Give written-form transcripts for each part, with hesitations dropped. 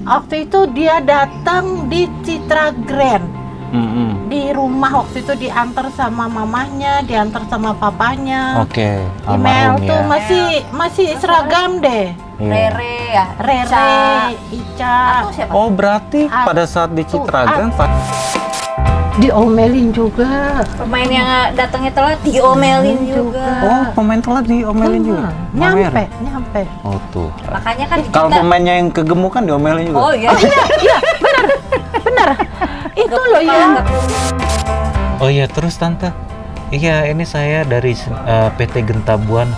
Waktu itu dia datang di Citra Grand. Di rumah waktu itu diantar sama mamanya, diantar sama papanya. Oke. Email Almarhum tuh ya. masih seragam deh. Iya. Rere ya. Rere, Ica. Atau siapa? Oh berarti pada saat di Citragan diomelin juga. Pemain yang datangnya telat diomelin juga. Oh pemain telat diomelin juga. Nyampe. Oh tuh. Makanya kan Kalau kita pemainnya yang kegemukan diomelin juga. Oh iya. Benar. Itu loh ya. Oh iya terus tante. Iya ini saya dari PT Gentabuan.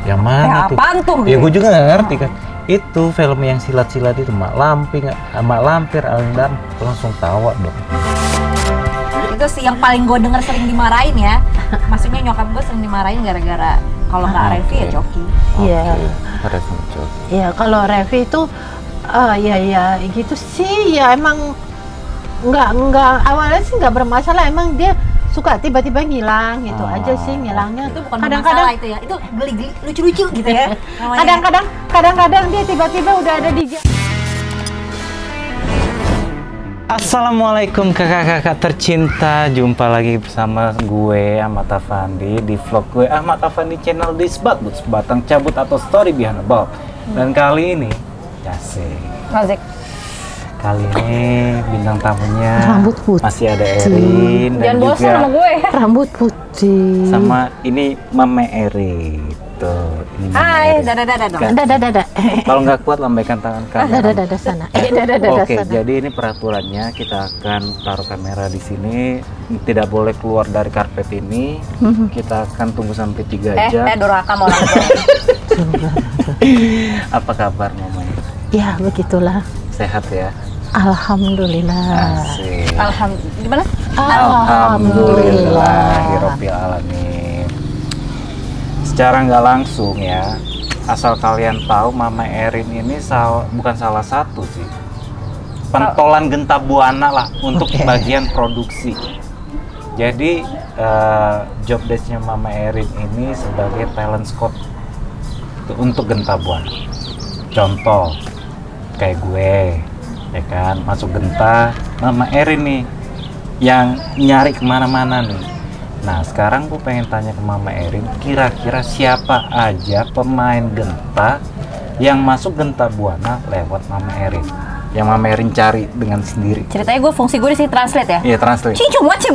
Yang mana tuh? Apaan tuh? Ya gue juga nggak ngerti kan. Itu film yang silat-silat itu Mak Lampir, Alindam langsung tawa dong. Itu sih yang paling gue denger sering dimarahin ya. Maksudnya nyokap gue sering dimarahin gara-gara kalau nggak Revi ya Coki. Iya. Revi Coki. Iya, kalau Revi itu ya gitu sih ya emang nggak awalnya sih nggak bermasalah, emang dia suka tiba-tiba ngilang gitu aja sih, ngilangnya Itu bukan kadang-kadang masalah itu ya. Itu geli-geli lucu-lucu gitu ya. kadang-kadang dia tiba-tiba udah ada di Assalamualaikum kakak-kakak tercinta, jumpa lagi bersama gue Ahmad Afandi di vlog gue Ahmad Afandi channel di Sebatang Cabut atau Story Behind the Bulb. Dan kali ini Asik. Kali ini bintang tamunya Rambut putih. masih ada Erin dan Jangan bosan juga sama gue. rambut putih. sama ini Mama Erin. Tuh, ini Mama Hai, Erin. dadah dong. Kan? Dadah. Kalau nggak kuat lambaikan tangan kanan. Dadah sana. Dadah Oke, sana. jadi ini peraturannya kita akan taruh kamera di sini, tidak boleh keluar dari karpet ini. Kita akan tunggu sampai 3 jam. Doraka mau langsung. Apa kabar Mama? Ya begitulah. Sehat ya? Alhamdulillah. Asik. Gimana? Alhamdulillahirabbil alamin. Secara nggak langsung ya, asal kalian tahu Mama Erin ini bukan salah satu sih. Pentolan Gentabuana lah untuk bagian produksi. Jadi job desk-nya Mama Erin ini sebagai talent scout untuk Gentabuana. Contoh kayak gue, ya kan, masuk Genta, Mama Erin nih yang nyari kemana-mana nih. Nah sekarang gue pengen tanya ke Mama Erin, kira-kira siapa aja pemain Genta yang masuk Gentabuana lewat Mama Erin, yang Mama Erin cari dengan sendiri. Ceritanya gue fungsi gue di sini translate ya. Iya translate. Cincung, waceng.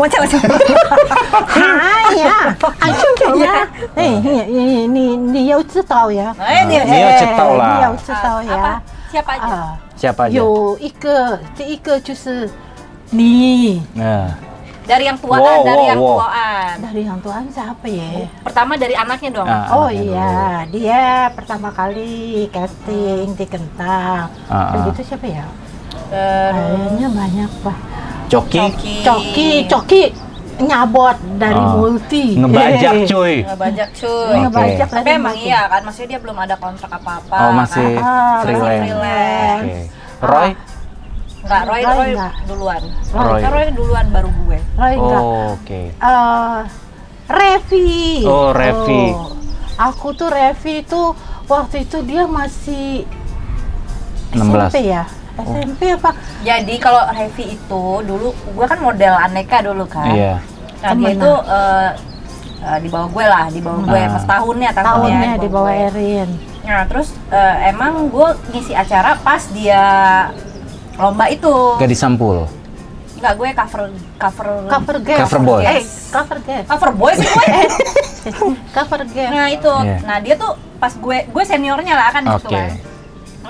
Hai呀，你要知道呀，你要知道啦你要知道呀。 Siapa aja? Siapa aja? 有一个，第一个就是你。 Nah, Dari yang tuaan, Wow, dari wow, yang wow. tuaan. Dari yang tuaan siapa ya? Pertama dari anaknya dong. Ah. Oh anaknya iya, dia pertama kali casting di Genta. Begitu siapa ya? Kayaknya banyak pak. Coki nyabot dari multi. ngebajak cuy. Ngebajak cuy. Oke. Ngebajak Tapi dari emang multi. iya kan, maksudnya dia belum ada kontrak apa-apa. Oh masih Ah, freelance. freelance. Oke. Roy? Enggak, Roy enggak. duluan. Roy. Roy duluan baru gue. Roy enggak. Oh, oke. Revi. Oh, Revi. Aku tuh Revi tuh waktu itu dia masih 16. SMP ya? SMP apa? Jadi kalau Revi itu dulu gue kan model aneka dulu kan. Iya. Nah, dia itu di bawah gue lah, di bawah gue mas tahunnya Di bawah Erin. Nah, terus emang gue ngisi acara pas dia lomba itu. Gak disampul. Enggak, gue cover Girl. Cover boy. Cover girl. cover boy sih gue. Cover girl. Nah, itu. Iya. Nah, dia tuh pas gue seniornya lah kan gitu Oke. kan.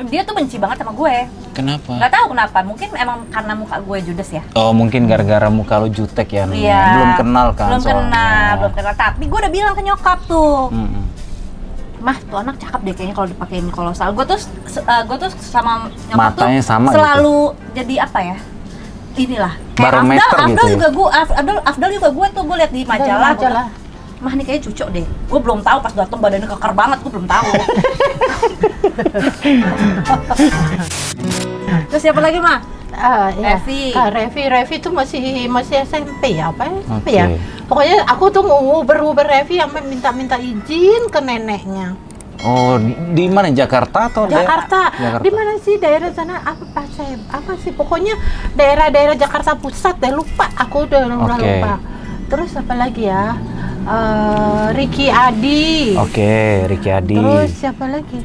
Dia tuh benci banget sama gue. Kenapa? Nggak tahu kenapa, mungkin emang karena muka gue judes ya. Oh, mungkin gara-gara muka lu jutek ya. Iya. Belum kenal kan Belum soalnya. kenal. Tapi gue udah bilang ke nyokap tuh. Mm-mm. Mah, tuh anak cakep deh kayaknya kalau dipakein kolosal. Gue tuh sama nyokap Matanya tuh sama selalu jadi apa ya? Inilah. Kayak Barometer Afdal gitu ya? juga gue, Afdal juga gue tuh gue liat di majalah. Majalah. Mah nih kayaknya cucok deh. Gue belum tahu pas datang badannya keker banget, gue belum tahu. Terus siapa lagi mah? Ya. Revi. Revi tuh masih SMP ya, apa ya? SMP Oke. ya? Pokoknya aku tuh nguber Revi sampai minta izin ke neneknya. Oh, di mana? Jakarta atau Jakarta. Jakarta. Di mana sih daerah sana? Apa sih? Pokoknya daerah-daerah Jakarta Pusat deh, lupa. Aku udah Oke. lupa. Terus apa lagi ya? Ricky Adi. Oke, Ricky Adi. Terus siapa lagi?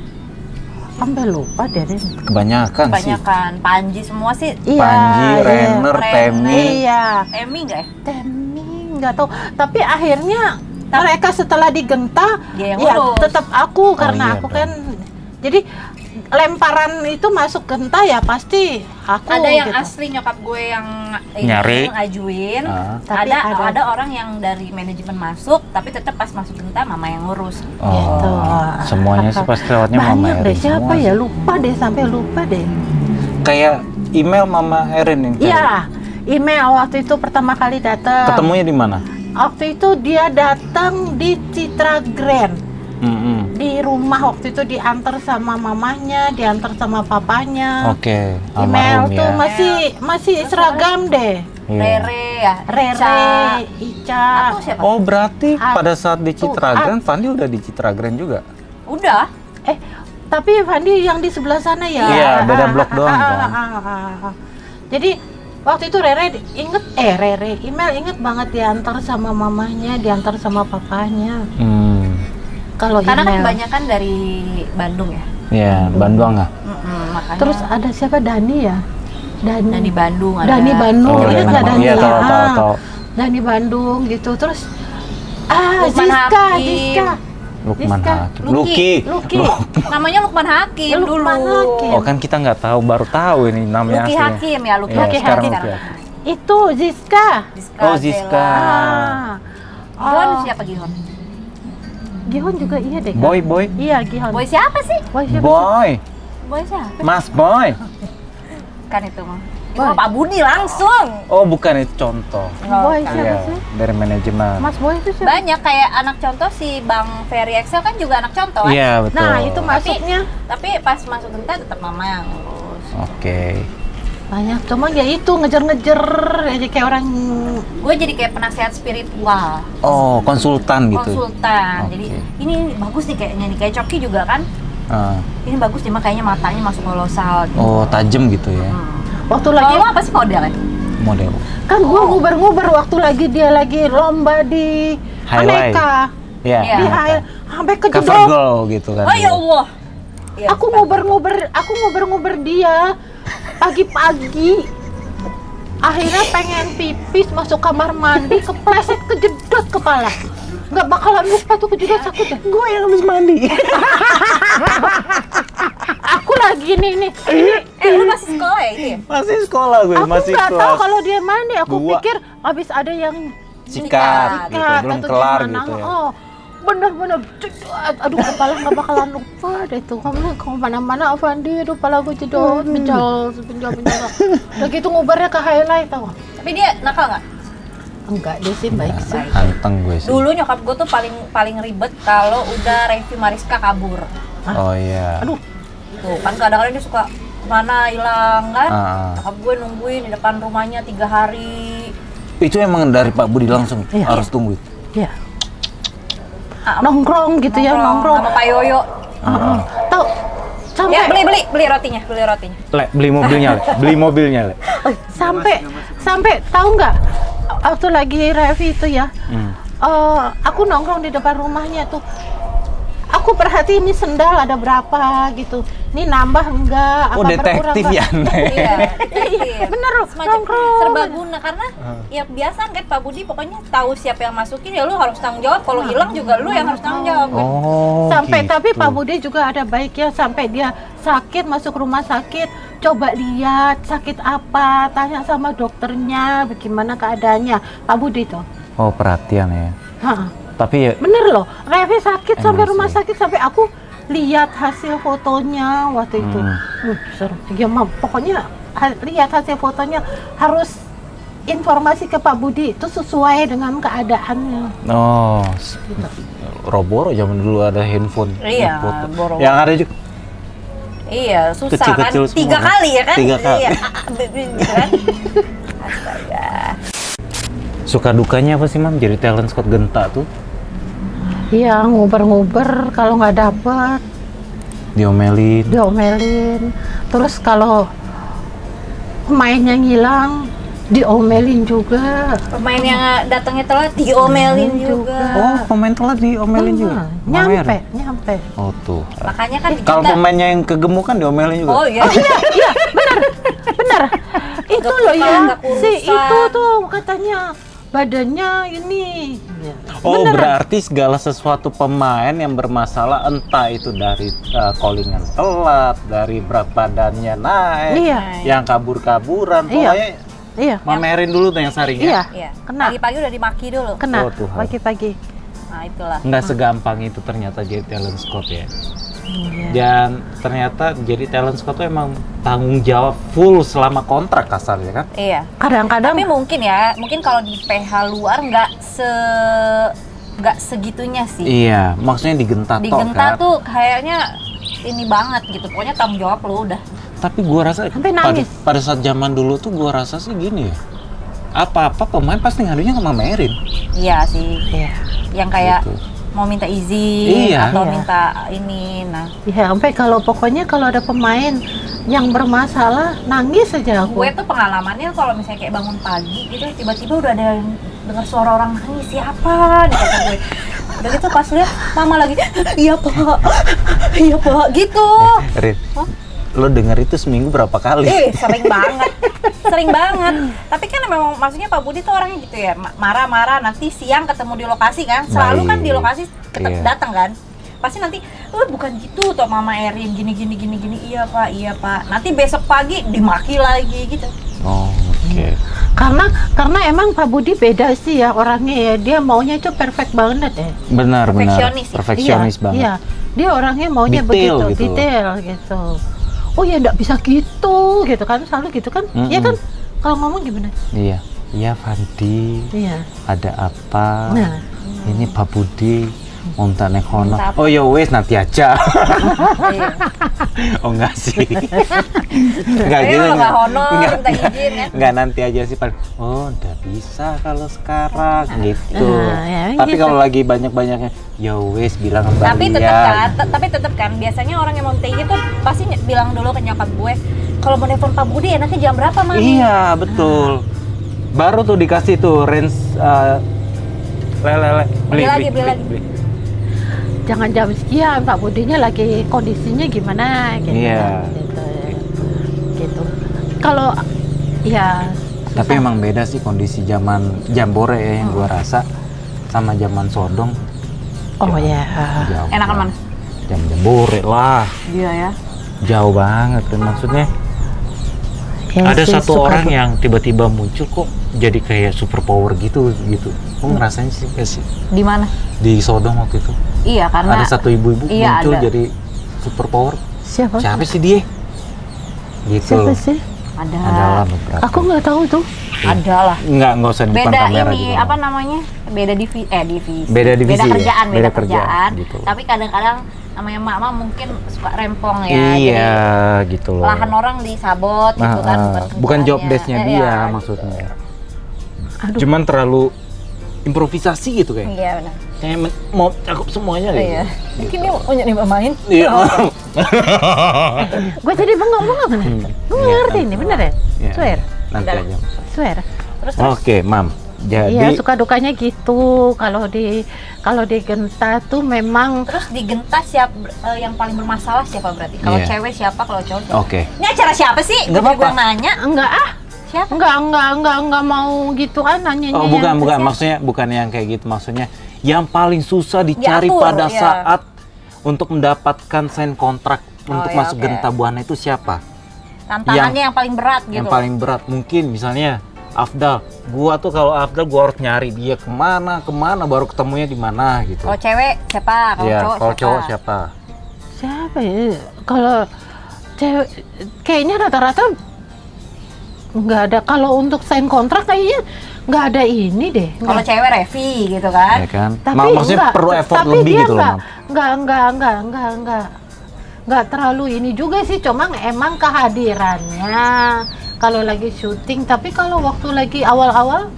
Sampai lupa deh. Rin. Kebanyakan sih. Kebanyakan Panji semua sih. Iya, Panji, iya. Renner, Temi. Iya. Emi nggak ya? Temi nggak tahu. Tapi akhirnya mereka setelah digenta, Dia yang ya urus. tetap aku karena iya aku dong. kan. Jadi lemparan itu masuk genta ya pasti aku. Ada yang gitu. asli nyokap gue yang Nyari. ngajuin. Ah. Tapi ada orang yang dari manajemen masuk, tapi tetap pas masuk genta mama yang ngurus. Oh, Gitu. semuanya sih pasti lewatnya Mama Banyak deh, Erin siapa semua ya? sih. Lupa deh, sampai lupa deh. Kayak email Mama Erin yang cari. Iya, email waktu itu pertama kali datang. Ketemunya di mana? Waktu itu dia datang di Citra Grand. Mm-mm. Di rumah waktu itu diantar sama mamanya, diantar sama papanya. Oke, Email almarhum tuh ya. masih seragam deh. Iya. Rere ya. Rere, Ica. Aku siapa? Oh, berarti Ad- pada saat di tuh, Citra Grand, Fandi udah di Citra Grand juga? Udah. Tapi Fandi yang di sebelah sana ya. Iya, beda blok doang kan. Jadi waktu itu Rere email inget banget diantar sama mamanya, diantar sama papanya. Kalau Karena kan email. kebanyakan dari Bandung ya. Iya, Bandung nggak? Makanya. Terus ada siapa, Dani ya? Dani Bandung ada. Dani Bandung, Oh, ingat Dani nggak Bandung. Dani? Iya, tahu, tahu, Ah, tahu. Dani Bandung gitu. Terus Lukman Ziska. Hakim. Lukman Rizka. Hakim. Luki. Luki. Namanya Lukman Hakim Lukman dulu. Hakim. Oh, kan kita nggak tahu, baru tahu ini namanya Luki aslinya. Hakim ya, Luki Iya, Hakim. sekarang Hakim. Luki Hakim. Itu Ziska. Oh, Ziska. Gihon Oh, siapa Gihon? Gihon juga iya deh. Kak. Boy. Iya, Gihon. Boy siapa sih? Boy siapa? Boy. Boy siapa? Mas Boy. Kan itu mah. Itu Boy. mah Pak Budi langsung. Oh, bukan itu contoh. Boy Bukan. siapa Iya, sih? dari manajemen. Mas Boy itu siapa? Banyak kayak anak contoh si Bang Ferry Excel kan juga anak contoh kan? Iya, betul. Nah, itu masuknya Tapi pas masuk genta tetap mama yang ngurus. Oke. banyak. Cuma ya itu ngejar-ngejar jadi kayak orang. Gue jadi kayak penasehat spiritual, Oh, konsultan gitu. konsultan. Oke. Jadi ini bagus nih kayaknya nih, kayak Coki juga kan. Ah. Ini bagus nih, kayaknya matanya masuk kolosal. Gitu. Oh, tajem gitu ya Waktu Kalau lagi lo apa sih modelnya? model. kan gua nguber-nguber waktu lagi dia lagi lomba di Highlight. Aneka. Iya. Iya. Di Aneka. sampai Cover kejedot. girl gitu kan. Oh ya Allah. Iya, Aku nguber-nguber dia pagi-pagi. Akhirnya pengen pipis masuk kamar mandi, kepleset kejedot kepala. Nggak bakalan lupa tuh kejedot sakit ya. Gue yang habis mandi. Aku lagi nih. lu masih sekolah ya itu ya? Masih sekolah gue, Aku masih nggak tahu kelas kalau dia mandi. Aku dua. pikir habis ada yang sikat gitu, sikat belum atau kelar gimana. gitu ya. Oh, bener-bener jedot. Aduh, kepala nggak bakalan lupa deh tuh. Kamu kemana-mana Avandi, aduh kepala gue jedot, benjol. Udah gitu ngubarnya ke highlight tau. Tapi dia nakal nggak? Enggak, dia sih baik sih. Anteng gue sih. Dulu nyokap gue tuh paling ribet kalau udah Revi Mariska kabur. Oh iya. Aduh, Tuh kan kadang-kadang dia suka mana hilang kan? Ah. Nyokap gue nungguin di depan rumahnya 3 hari. Itu emang dari Pak Budi langsung Iya. harus tunggu. ya. Ah, Nongkrong gitu ya, nongkrong. sama Pak Yoyo. Tahu sampai Ya beli rotinya. Le, beli mobilnya, Le. sampai tahu nggak waktu lagi Revi itu ya. Hmm. Aku nongkrong di depan rumahnya tuh. Aku perhatiin ini sendal ada berapa gitu. Ini nambah enggak? Oh, berkurang detektif enggak? ya, Ne? Iya, Bener loh, semacam nongkrong. serbaguna karena ya biasa kan Pak Budi pokoknya tahu siapa yang masukin ya lu harus tanggung jawab. Kalau hilang juga lu yang harus tanggung jawab. Oh, Sampai gitu. tapi Pak Budi juga ada baiknya, sampai dia sakit masuk rumah sakit, coba lihat sakit apa, tanya sama dokternya bagaimana keadaannya. Pak Budi tuh. Oh, perhatian ya. Hah, Tapi ya bener loh, Revi sakit Emang sampai rumah sih. sakit sampai aku lihat hasil fotonya waktu itu. Seru. Ya mah, pokoknya lihat hasil fotonya, harus informasi ke Pak Budi itu sesuai dengan keadaannya. oh, Roboro zaman dulu ada handphone. Iya, foto. boro-boro. Yang ada juga Iya, susah Kecil-kecil kan. 3 semua. kali ya kan? 3 kali. Iya. Gitu kan? Astaga. suka dukanya apa sih, Mam? Jadi talent scout Genta tuh. Iya, nguber-nguber kalau nggak dapet, diomelin. Terus kalau pemainnya ngilang, diomelin juga. Pemain yang datangnya telat diomelin juga. Oh, pemain telat diomelin juga. Nyampe. Oh tuh. Makanya kan Kalau kita- pemainnya yang kegemukan diomelin juga. Oh iya. Iya, benar. Itu Nggak loh ya, nggak kurusan. si itu tuh katanya badannya ini. Ya, Oh, beneran. berarti segala sesuatu pemain yang bermasalah, entah itu dari callingan telat, dari berat badannya naik, Iya. yang kabur-kaburan, Iya. pokoknya Iya, mamerin dulu tuh yang saringnya. iya, Iya. Kena. Pagi-pagi udah dimaki dulu. kena Oh, Tuhan. pagi-pagi. Nah, itulah. Nggak segampang itu ternyata jadi talent scout ya. Iya. Dan ternyata jadi talent scout itu emang tanggung jawab full selama kontrak kasarnya kan. Iya. Kadang-kadang Tapi mungkin kalau di PH luar nggak segitunya sih. Iya, maksudnya digentat Di tok, Genta kan. tuh kayaknya ini banget gitu. Pokoknya tanggung jawab lu udah. Tapi gua rasa Sampai pada, nangis. pada saat zaman dulu tuh gua rasa sih gini ya. Apa-apa pemain pasti ngadunya ke mamerin. Iya sih. iya. Yang kayak Gitu. mau minta izin Iya. atau Iya. minta ini. Nah, Ya, sampai pokoknya kalau ada pemain yang bermasalah nangis aja aku. gue tuh pengalamannya kalau misalnya kayak bangun pagi gitu tiba-tiba udah ada yang dengar suara orang nangis, siapa di kata gue. Udah gitu pas lihat mama lagi, iya pak gitu. Rin, Hah? lo denger itu seminggu berapa kali? Sering banget. Tapi kan memang maksudnya Pak Budi tuh orangnya gitu ya, marah-marah nanti siang ketemu di lokasi kan, selalu kan di lokasi tetap Iya. datang kan. Pasti nanti, bukan gitu toh Mama Erin gini, iya pak. Nanti besok pagi dimaki lagi gitu. Oh, oke. Karena emang Pak Budi beda sih ya orangnya ya. Dia maunya itu perfect banget ya. Benar. Perfeksionis ya? Perfeksionis Iya, banget. Iya, dia orangnya maunya Detail begitu, gitu. detail gitu. Oh ya nggak bisa gitu kan, selalu gitu kan? Mm-mm. Iya kan? Kalau ngomong gimana? Iya. Iya, Fandi. Iya. Ada apa? Nah. Ini Pak Budi mau minta naik Honor. Minta apa? Oh ya wes nanti aja. Iya. Oh enggak sih. Enggak Tapi gitu. kalau nggak honor, Enggak. minta izin kan. Enggak, nanti aja sih Pak. Oh, udah bisa kalau sekarang gitu. ya, Tapi gitu. kalau lagi banyak-banyaknya, ya wes bilang ke Mbak Tapi Lia. tetap kan biasanya orang yang mau minta izin tuh pasti bilang dulu ke nyokap gue, kalau mau nelfon Pak Budi enaknya jam berapa Mami? Iya, betul. Baru tuh dikasih tuh range lele. Beli lagi. Jangan jam sekian, Pak Budinya lagi kondisinya gimana gitu. Iya. Gitu. Kalau ya Tapi emang beda sih kondisi zaman Jambore ya yang gua rasa sama zaman Sodong. oh ya. Jauh Enakan banget. mana? Jam Jambore lah. Iya ya. Jauh banget kan maksudnya. Ya Ada sih, satu suka orang yang tiba-tiba muncul kok jadi kayak super power gitu. Gua ngerasain sih kayak sih Di mana? di Sodong waktu itu. Iya karena Ada satu ibu-ibu iya, muncul ada. jadi super power. Siapa? Siapa sih dia? Gitu Siapa loh. sih? ada. Adalah beberapa. Aku nggak tahu tuh. Ada lah. Nggak usah di depan Beda kamera ini juga. apa namanya? Beda divisi. Beda divisi ya? kerjaan, Beda beda kerjaan. gitu. Tapi kadang-kadang namanya mama mungkin suka rempong ya. Iya, Jadi gitu loh. lahan orang disabot gitu kan. Bukan job kerjaannya. desk-nya dia Iya, maksudnya. Aduh. Cuman terlalu improvisasi gitu kayak. Iya benar. Kayak mau cakup semuanya gitu. Iya. Mungkin dia mau nyoba main. Iya. Gue jadi bengong-bengong nih. Gue nggak ngerti ini, bener ya? Iya. Swear, Nanti Udah. aja. swear. Terus Oke, Mam. Jadi Iya, suka dukanya gitu. Kalau di Genta tuh memang terus di Genta yang paling bermasalah siapa berarti? Kalau Iya. cewek siapa? Kalau cowok siapa? Oke. Ini acara siapa sih? Nggak Gue apa-apa. yang nanya. enggak Siapa? enggak mau gitu kan nanyanya. Oh, bukan, yang- bukan. Maksudnya bukan yang kayak gitu. Maksudnya yang paling susah dicari Diatur, pada iya. saat untuk mendapatkan sign kontrak untuk iya, masuk oke. Genta Buana itu siapa? Tantangannya yang paling berat gitu. Yang paling berat mungkin misalnya Afdal. Gua tuh kalau Afdal gua harus nyari dia kemana baru ketemunya di mana gitu. Kalau cewek siapa? Kalau Iya, cowok kalau siapa? cowok siapa? Siapa ya? Kalau cewek kayaknya rata-rata nggak ada. Kalau untuk sign kontrak kayaknya nggak ada ini deh. Kalau cewek Revi gitu kan. Ya kan? Tapi Maksudnya enggak, perlu effort tapi lebih dia gitu loh, enggak, Mam. enggak terlalu ini juga sih, cuma emang kehadirannya kalau lagi syuting. Tapi kalau waktu lagi awal-awal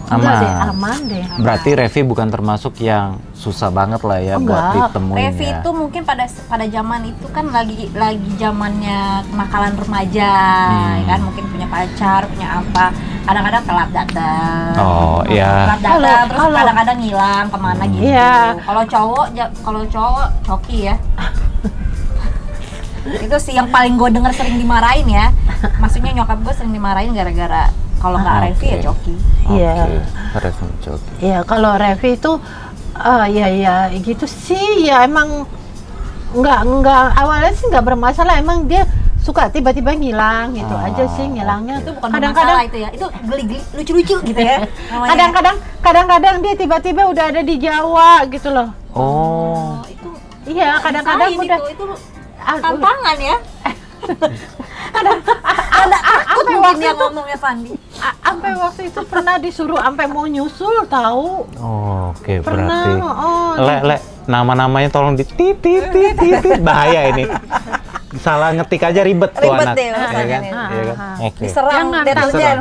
Enggak deh, Aman. aman deh. Berarti Revi bukan termasuk yang susah banget lah ya buat Enggak. ditemuin Revi ya. itu mungkin pada zaman itu kan lagi zamannya kenakalan remaja, ya kan mungkin punya pacar, punya apa. Kadang-kadang telat datang. Oh, iya. Telat datang, Kalau- terus kalau- kadang-kadang hilang kemana gitu. Iya. Kalau cowok coki ya. Itu sih yang paling gue denger sering dimarahin ya. Maksudnya nyokap gue sering dimarahin gara-gara kalau nggak Revi ya Oke. coki. Iya. Oke, Revi Coki. Ya kalau Revi itu ya gitu sih, ya emang nggak awalnya sih nggak bermasalah, emang dia suka tiba-tiba ngilang gitu aja sih, ngilangnya. Itu bukan Kadang-kadang masalah itu ya. Itu geli-geli lucu-lucu gitu ya. namanya. kadang-kadang dia tiba-tiba udah ada di Jawa gitu loh. Oh, itu Iya, kadang-kadang rasain udah itu Ah, tantangan ya. Ada takut sampai mungkin waktu yang itu- ngomongnya Fandi. sampai waktu itu pernah disuruh sampai mau nyusul tahu. oke, Pernah, berarti. Le, nama-namanya tolong titit, bahaya ini. Salah ngetik aja ribet tuh Ribet anak. deh Iya urusannya kan? nih. Iya kan? Oke. Diserang Jangan, deterjen.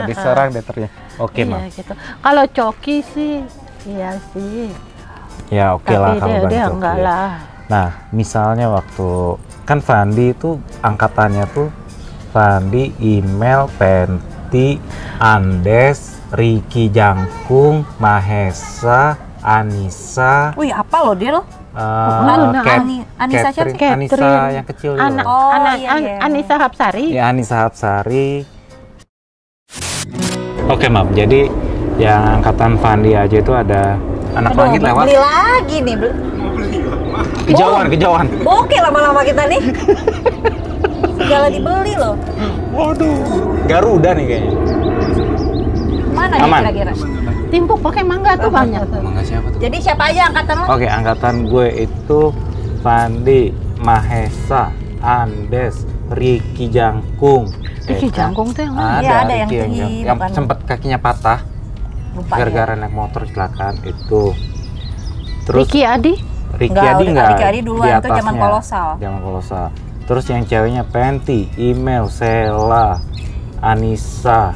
Diserang deterjen. Oke, Iya Mam. gitu. Kalau Coki sih, iya sih. Ya oke lah Tapi kalau Bang dia Coki enggak ya. lah. Nah, misalnya waktu kan Fandi itu angkatannya tuh Fandi, Email, Penti, Andes, Ricky Jangkung, Mahesa, Anissa, Wih, apa lo dia lo? nah, Anissa siapa sih? Anissa Catherine. yang kecil Anak, itu. Oh, anak iya, iya. Anissa Hapsari. Ya, Anissa Hapsari. Oke, Mam. Jadi yang angkatan Fandi aja itu ada anak Aduh, langit lewat. beli lagi nih. Kejauhan. Bokeh lama-lama kita nih. Segala dibeli loh. Waduh. Garuda nih kayaknya. Mana nih Aman. kira-kira? Timpuk pakai mangga tuh banyak. Mangga siapa tuh? Jadi siapa aja angkatan lo? Oke, angkatan gue itu Fandi, Mahesa, Andes, Ricky Jangkung. Ricky Jangkung tuh yang mana? Iya, ada yang Ricky tinggi, yang bukan. sempat kakinya patah Lupa gara-gara naik motor kecelakaan itu. Terus Ricky Adi. Ricky Enggak, Adi udah enggak. Ricky Adi duluan, di itu zaman atasnya. kolosal. Zaman kolosal. Terus yang ceweknya Penti, Email, Sela, Anissa,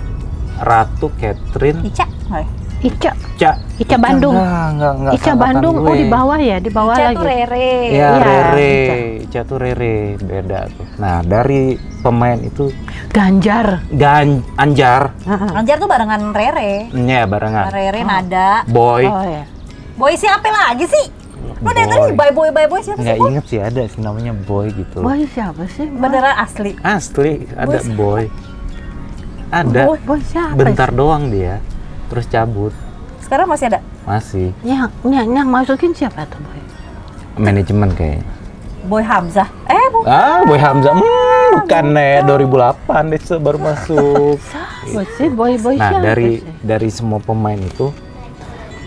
Ratu, Catherine, Ica. Oh, Ica. Ica. Ica Bandung. Enggak Ica seangkatan Bandung, gue. oh di bawah ya, di bawah Ica lagi. tuh Rere. Ya, Iya, Rere. Ica. Ica tuh Rere, beda tuh. Nah, dari pemain itu Ganjar. Anjar, Anjar tuh barengan Rere. ya barengan. Rere, Nada. Boy, Oh ya. Boy siapa lagi sih? Lo dari tadi Boy. boy siapa sih? Nggak Boy? inget sih ada sih namanya Boy gitu. Boy siapa sih? Beneran asli. Asli ada Boy Boy. Ada. Boy siapa? Bentar doang dia. Terus cabut. Sekarang masih ada? Masih. Yang masukin siapa tuh Boy? Manajemen kayaknya. Boy Hamzah. Boy Hamzah. Bukan 2008 deh baru masuk. Boy sih, Boy Nah, siapa sih? dari semua pemain itu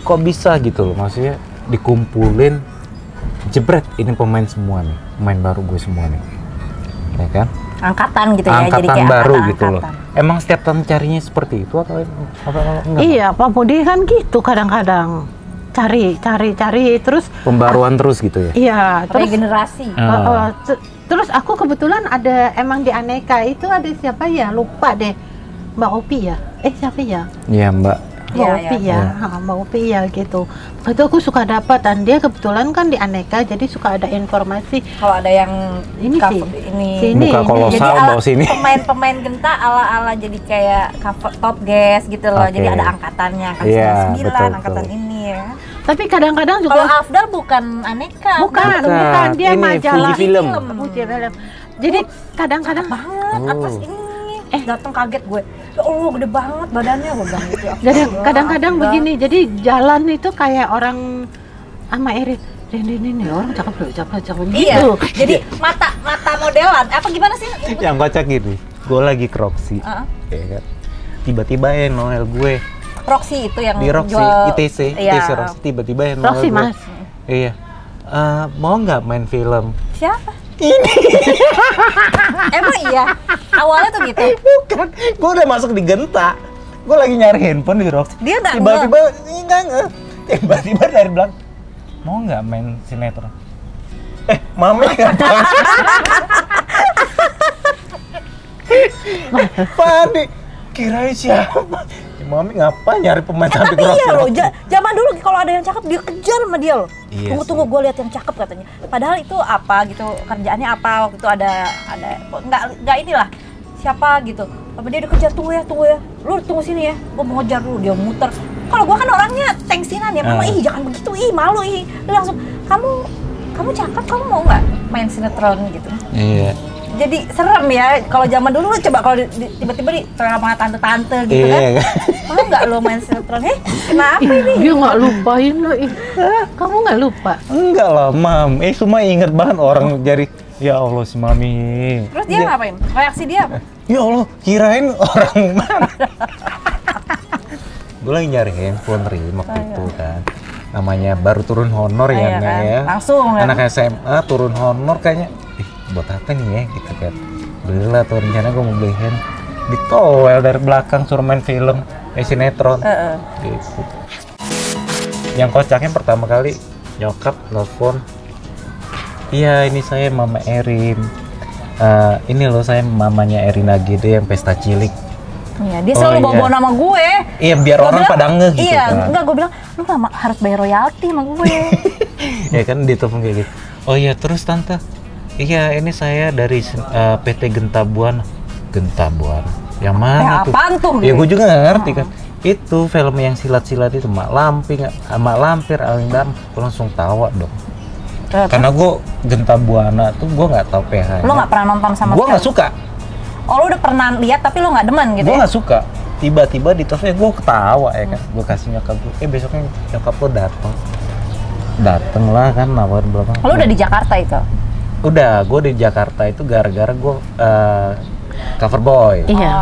kok bisa gitu loh, maksudnya dikumpulin jebret ini pemain semua nih, pemain baru gue semua nih, ya kan? Angkatan gitu ya, jadi Angkatan kayak baru angkatan, gitu loh. Emang setiap tahun carinya seperti itu atau enggak? Iya, Pak Budi kan gitu kadang-kadang. Cari terus Pembaruan terus gitu ya? iya, terus Regenerasi. terus aku kebetulan ada emang di Aneka itu ada siapa ya? Lupa deh. Mbak Opi ya? Siapa ya? Iya Mbak. Mbak Iya, Opi iya. ya, Mbak Opi ya gitu. Itu aku suka dapat dan dia kebetulan kan di Aneka jadi suka ada informasi. Kalau ada yang Ini sih, ini sini. Buka kolosal jadi bawa sini. pemain genta ala jadi kayak cover top guest gitu loh. Oke. Jadi ada angkatannya kan Iya, 99 betul, angkatan betul. ini ya. Tapi kadang-kadang Kalau juga Afdal bukan aneka. bukan dia Ini majalah Fujifilm. Fujifilm. Jadi kadang-kadang banget atas Oh. ini. Datang kaget gue. Ya Allah, gede banget badannya gue bilang gitu. jadi Afdal, kadang-kadang Afdal. begini. Jadi jalan itu kayak orang sama Erin. Ini orang cakep gitu. Iya. Jadi mata modelan. Apa gimana sih? Yang kocak gini, gue lagi ke Roxy, Heeh. ya kan? Tiba-tiba Noel gue Roxy itu yang di Roxy, jual ITC Iya. Roxy, tiba-tiba Noel Roxy, gue. Mas. Iya. Mau nggak main film? Siapa? Emang iya? Awalnya tuh gitu. Bukan, gue udah masuk di Genta. Gue lagi nyari handphone di Roxy. Dia nggak Tiba-tiba enggak. Tiba-tiba dari belakang, mau nggak main sinetron? Mami ngapain? Fandi, kirain siapa? Mami ngapain nyari pemain cantik Tapi iya loh, Rossi? zaman dulu kalau ada yang cakep dia kejar sama dia loh. Iya Tunggu gue lihat yang cakep katanya. Padahal itu apa gitu, kerjaannya apa waktu itu ada nggak inilah siapa gitu. Apa dia dikejar, tunggu ya, lu tunggu sini ya, gue mau ngejar dulu, dia muter. Kalau gue kan orangnya tensinan ya, mama ih jangan begitu, ih malu ih. Dia langsung kamu cakep, kamu mau nggak main sinetron gitu? Iya. Jadi serem ya, kalau zaman dulu lu coba kalau tiba-tiba di sama tante-tante gitu kan. Iya. Mau nggak lo main sinetron? Kenapa ini? Dia nggak lupain lo. Kamu nggak lupa? Enggak lah, Mam. Cuma inget banget orang jadi ya Allah si Mami. Terus dia ngapain? Reaksi dia apa? Ya Allah, kirain orang mana? Gue lagi nyari handphone waktu itu kan. Namanya baru turun honor ya, Iya kan? ya. Langsung kan? Anak SMA turun honor kayaknya, buat apa nih ya gitu kan. Belilah tuh rencana gue mau beli handphone. Ditowel dari belakang suruh main film, sinetron. Gitu. Yang kocaknya pertama kali nyokap nelfon, iya ini saya Mama Erin. Ini loh saya mamanya Erina Gede yang pesta cilik. Iya, dia selalu bawa-bawa nama gue. Iya, biar orang pada ngeh gitu iya, kan. enggak, gue bilang, lu nggak harus bayar royalti sama gue. Ya kan ditelepon kayak gitu. Oh iya, terus Tante. Iya, ini saya dari PT Genta Buana. Genta Buana. Yang mana tuh? Apaan tuh? Ya gue juga nggak ngerti kan. Itu film yang silat-silat itu, Mak Lampir, Aling Dam. Gue langsung tawa dong. Karena gue Genta Buana tuh gue nggak tahu PH-nya. Lo nggak pernah nonton sama Gue nggak suka. Oh, lo udah pernah lihat tapi lo nggak demen gitu? Gue ya? nggak suka. Tiba-tiba di telepon gue ketawa ya kan. Gue kasih nyokap gue. Besoknya nyokap lo dateng lah kan nawarin berapa. Lo udah di Jakarta itu? Udah, gue di Jakarta itu gara-gara gue cover boy. Iya.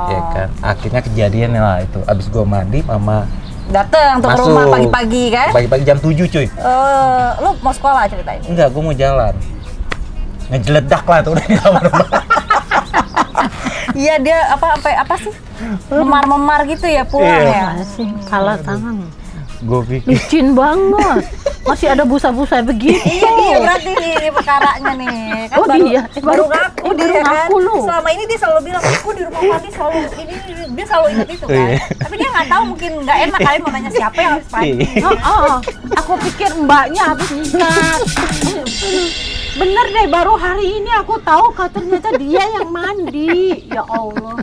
Ya kan. Akhirnya kejadian lah itu. Abis gue mandi, mama Dateng tuh ke masuk. rumah pagi-pagi kan? Pagi-pagi jam 7 cuy. Lo mau sekolah ceritain? Enggak, gue mau jalan. Ngejeledak lah tuh udah di kamar. Iya, dia apa sih? Memar-memar gitu ya pulang ya? Masih kalah tangan. Gue pikir. Licin banget. Masih ada busa-busa begitu. Iya, dia berarti nih perkaranya nih. Kan Oh, dia? baru ngaku baru dia kan. ngaku lu. Selama ini dia selalu bilang, aku di rumah mandi selalu ini, dia selalu ingat itu kan. Iya. Tapi dia nggak tahu, mungkin nggak enak kalian mau nanya siapa yang harus mandi. Aku pikir mbaknya habis nikah. Bener deh, baru hari ini aku tahu ternyata dia yang mandi. Ya Allah.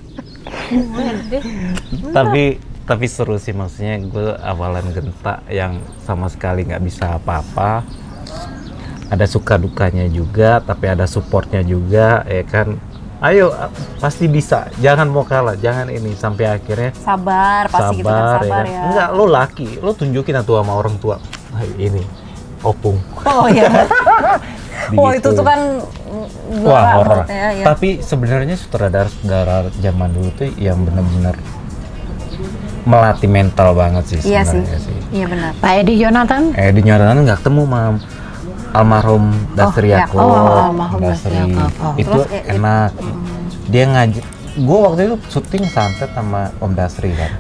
Tapi seru sih, maksudnya gue awalan Genta yang sama sekali nggak bisa apa-apa. Ada suka dukanya juga, tapi ada supportnya juga, ya kan. Ayo, pasti bisa. Jangan mau kalah, jangan ini sampai akhirnya. Sabar, pasti gitu kan, sabar kan? ya. Enggak, lo laki, lo tunjukin atuh sama orang tua. Ini opung. Oh iya. Wah, itu tuh kan wah, horor. ya. Tapi sebenarnya sutradara zaman dulu tuh yang benar-benar melatih mental banget sih Iya sebenarnya sih. Iya benar. Pak Edi Jonathan. Di Jonathan nggak ketemu, Mam. Almarhum Dasri ya. Yakob. Almarhum Dasri Yakob. Itu Terus, enak. Dia ngajak. Gue waktu itu syuting santet sama Om Dasri kan.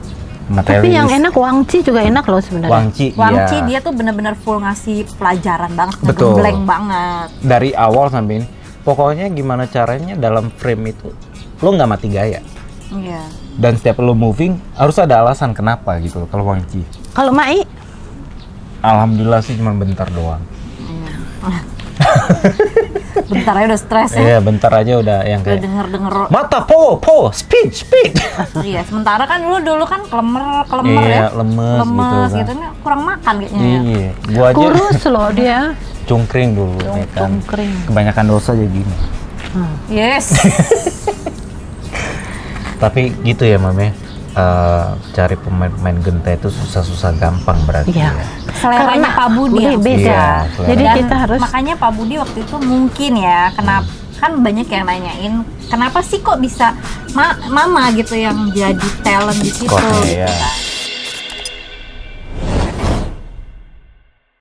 Tapi yang enak Wangci juga enak loh sebenarnya. Wangci Wangci iya. dia tuh benar-benar full ngasih pelajaran banget, Betul. ngegembleng banget. Dari awal sampai ini. Pokoknya gimana caranya dalam frame itu lo nggak mati gaya. Iya. Dan setiap lo moving harus ada alasan kenapa gitu loh kalau Wangci. Kalau Mai? Alhamdulillah sih cuma bentar doang. Bentar aja udah stres ya. Iya, bentar aja udah yang Udah kayak denger mata speed. Iya, sementara kan lu dulu kan klemer Iya, ya. lemes gitu nih, kurang makan kayaknya ya. Iya, gua aja Kurus loh dia. cungkring dulu ya kan. Cungkring. Kebanyakan dosa jadi gini. Yes. Tapi gitu ya, Mame. Cari pemain Genta itu susah-susah gampang berarti. Iya. Ya. Seleranya Pak Budi Budi harus beda. Iya, Jadi Dan kita harus makanya Pak Budi waktu itu mungkin ya, kenapa kan banyak yang nanyain kenapa sih kok bisa mama gitu yang jadi talent di situ Kok, gitu iya. kan.